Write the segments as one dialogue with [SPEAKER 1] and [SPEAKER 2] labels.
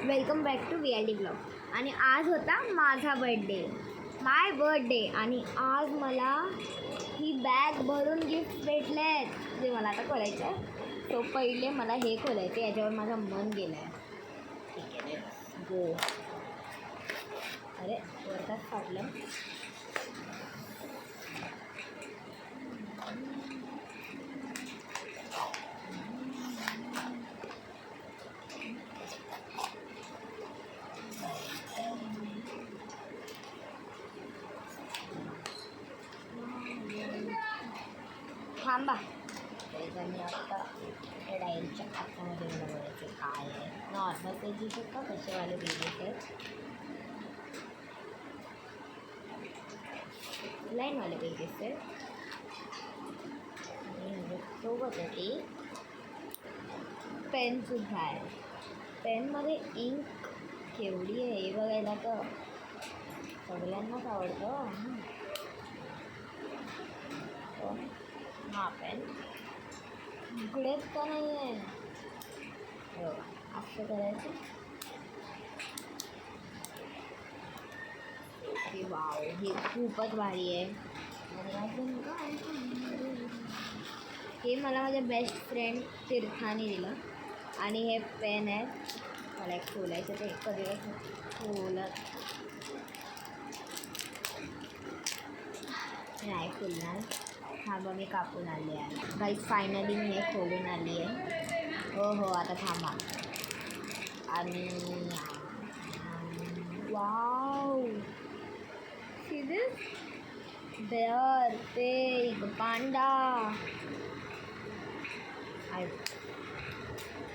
[SPEAKER 1] Welcome back to VLD blog. आणि आज होता माझा माय बर्थडे आणि आज मला ही बॅग भरून गिफ्ट भेटले आहेत जे मला आता खोलायचं आहे. तो पहिले मला हे खोलायचं, याच्यावर माझं मन गेलं आहे. ठीक आहे, गो. अरे वरताच फाटलं. थांबा, मी आता या डायरीच्या आतमध्ये मला बघायचं काय आहे. नॉर्मल पेजेस आहेत का कसेवाले पेजेस आहेत, लाईनवाले पेजेस आहेत. आणि सोबत आहे ती पेनसुद्धा आहे. पेनमध्ये इंक केवढी आहे हे बघायला तर सगळ्यांनाच आवडतं. हा पेन इकडेच का नाही आहे, असं करायचं. वाव, हे खूपच भारी आहे. आणि अजून काय, हे मला माझ्या बेस्ट फ्रेंड तीर्थाने दिलं. आणि हे पेन आहे, मला एक खोलायचं ते कधी खोलत नाही खोलणार. थांबा, मी कापून आली आहे काही. फायनली मी हे खोलून आली आहे. हो आता थांबा. आणि wow, see this bear, pig, panda. I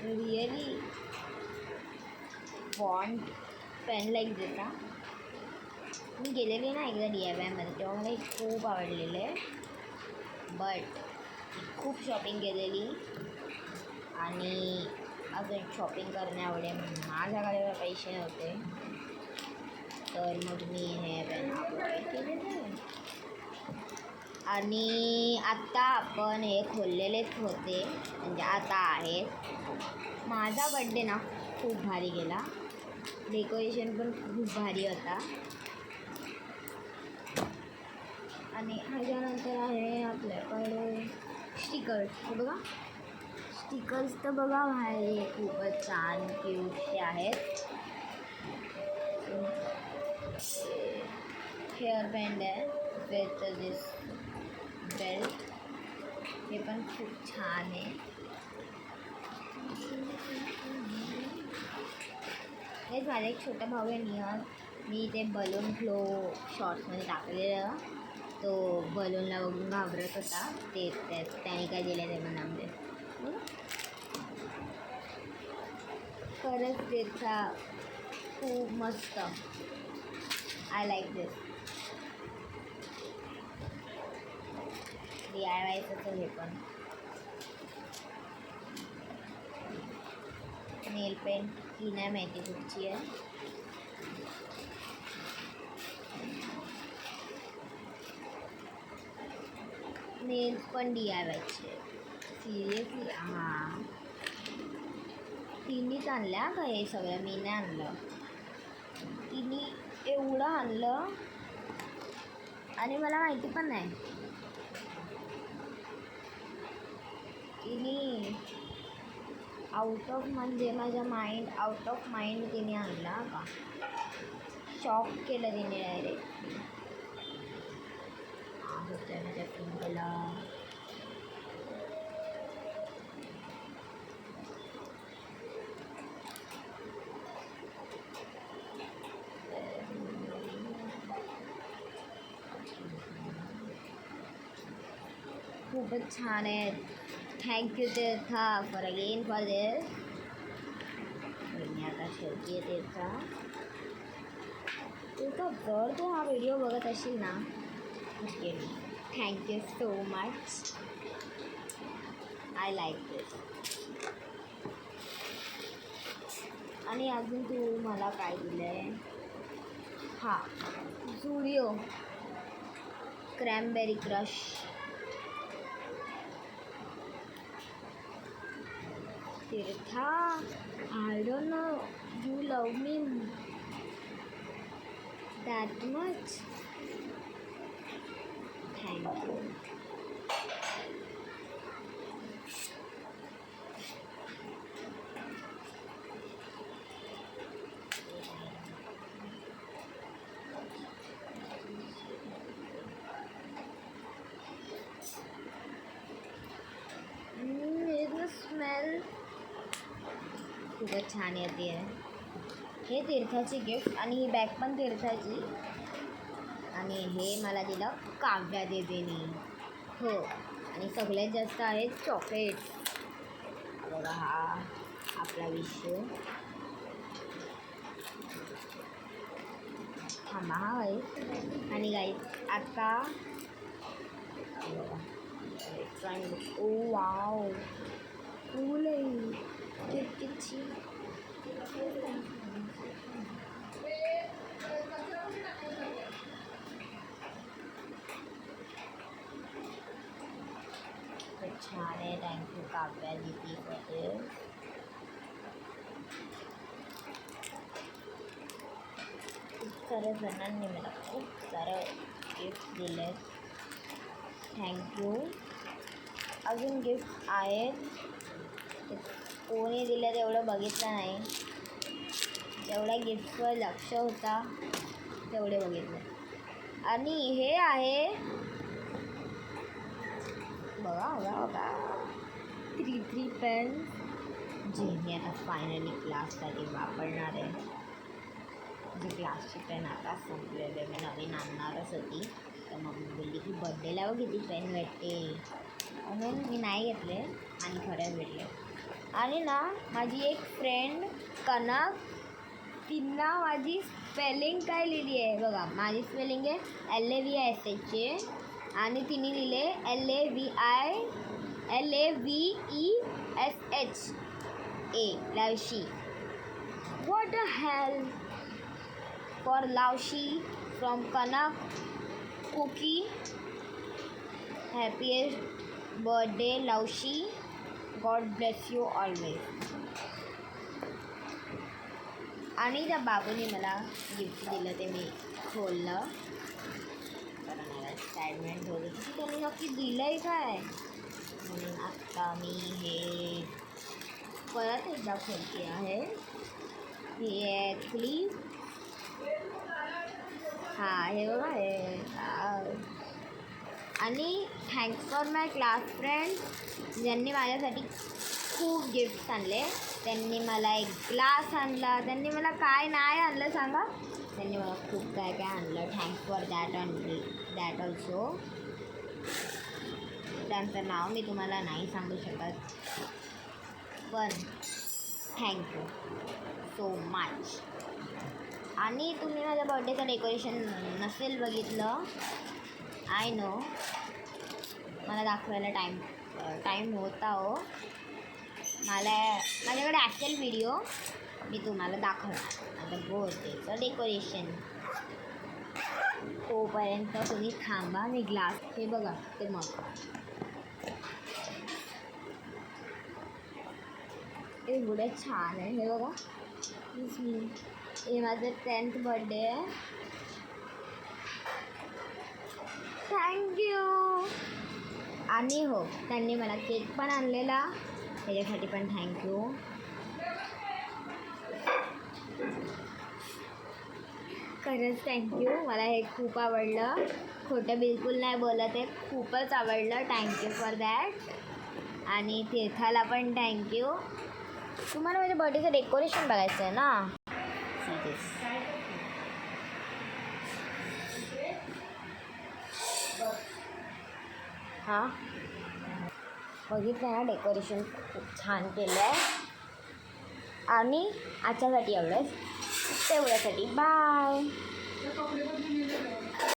[SPEAKER 1] really want pen like this. मी गेलेली ना एकदा DIYमध्ये, तेव्हा मला खूप आवडलेलं आहे. बट खूप शॉपिंग केलेली आणि अजून शॉपिंग करण्याएवढे माझ्याकडे पैसे नव्हते, तर मग मी हे पेन अपग्रेड केलेले. आणि आत्ता आपण हे खोललेलेच होते, म्हणजे आता आहेत. माझा बड्डे ना खूप भारी गेला, डेकोरेशन पण खूप भारी होता. आणि ह्याच्यानंतर आहे आपल्याकडे स्टिकर्स. हे बघा, स्टिकर्स तर बघा भारी, खूपच छान क्यूटचे आहेत. हेअर बँड आहे विथ दिस बेल्ट, हे पण खूप छान आहे. हेच माझा एक छोटा भाऊ आहे निहाल, मी ते बलून फ्लो शॉर्ट्समध्ये टाकलेलं. तो बलूनला बघून घाबरत होता, त्याने काय दिलं ते मनामध्ये. खरंच त्याचा खूप मस्त. आय लाईक दिस. DIYचं हे पण. नेल पेंट ही नाही माहिती कुठची आहे. नेल्स पण DIYचे सिरियसली. हां, तिनेच आणल्या का हे सगळं, मी नाही आणलं. तिने एवढं आणलं आणि मला माहिती पण नाही. तिने आउट ऑफ, म्हणजे माझ्या आउट ऑफ माइंड तिने आणला का. शॉक केलं तिने डायरेक्ट. होतं माझ्या पिंकला. खूपच छान आहे. Thank you Tirtha for again for this. मी आता शेवटी आहे तीर्था, जर तू हा व्हिडिओ बघत असेल ना, thank you so much. I like this. आणि अजून तू मला काय दिलं आहे. हां, Zudio cranberry crush. Tirtha, I don't know, you love me that much. Thank you. Smell खूपच छान येते. हे तीर्थाची गिफ्ट आणि ही बॅग पण तीर्थाची. आणि हे मला दिलं काव्या दीदीने. हो, आणि सगळ्यात जास्त आहेत चॉकलेट. बघा हा आपला विषय. थांबा हा गाईस. आणि गाईस आता ओ वाव कूल आहे. किती छान आहे. थँक्यू काव्या दीदी मध्ये. खूप साऱ्या जणांनी मला खूप सारं गिफ्ट दिले आहेत. थँक्यू. अजून गिफ्ट आहेत. कोणी दिलं तेवढं बघितलं नाही. जेवढ्या गिफ्टवर लक्ष होता तेवढे बघितले. आणि हे आहे बघा बघा बघा 3 पेन जे मी आता फायनली क्लाससाठी वापरणार आहे. जी क्लासची पेन आता संपलेले. मी नवीन आणणारच होती, तर मग बोलली की बड्डेला व किती पेन भेटते म्हणून मी नाही घेतले आणि खरंच भेटले. आणि ना माझी एक फ्रेंड कनक, तिनं माझी स्पेलिंग काय लिहिली आहे बघा. माझी स्पेलिंग आहे LAVISH आणि तिने लिहिले LAVESH Lavshi. What a hell for Lavshi from Kanak cookie. Happiest birthday Lavshi. God bless you always. आणि त्या बाबूने मला गिफ्ट दिलं ते मी खोललं. तर मला एक्साइटमेंट होती की त्यांनी नक्की दिलं आहे काय म्हणून. आत्ता मी हे परत एकदा खोलते आहे. हे ॲक्च्युली हां हे बघा हे. आणि thanks for my class friend ज्यांनी माझ्यासाठी खूप गिफ्ट्स आणले. त्यांनी मला एक ग्लास आणला. त्यांनी मला काय नाही आणलं सांगा. त्यांनी मला खूप काय काय आणलं. Thanks for that also. त्यांचं नाव मी तुम्हाला नाही सांगू शकत, पण थँक्यू सो मच. आणि तुम्ही माझ्या बर्थडेचं डेकोरेशन नसेल बघितलं, आय नो, मला दाखवायला टाईम होता हो. माझ्याकडे असेल व्हिडिओ, मी तुम्हाला दाखवणार आता बर्थडेचं डेकोरेशन. तोपर्यंत तुम्ही थांबा. मी ग्लास हे बघा ते मग एवढं छान आहे. हे बघा हे माझं 10th बर्थडे आहे. थँक्यू. आणि हो त्यांनी मला केक पण आणलेला, त्याच्यासाठी पण थँक्यू. खरंच थँक्यू. मला हे खूप आवडलं. खोटं बिलकुल नाही बोलत आहे, खूपच आवडलं. Thank you for that. आणि तीर्थाला पण थँक्यू. तुम्हाला माझ्या बर्थडेचं डेकोरेशन बघायचं आहे ना. हां बघितलं ना, डेकोरेशन खूप छान केलं आहे. आणि आजच्यासाठी एवढंच. तेवढ्यासाठी बाय.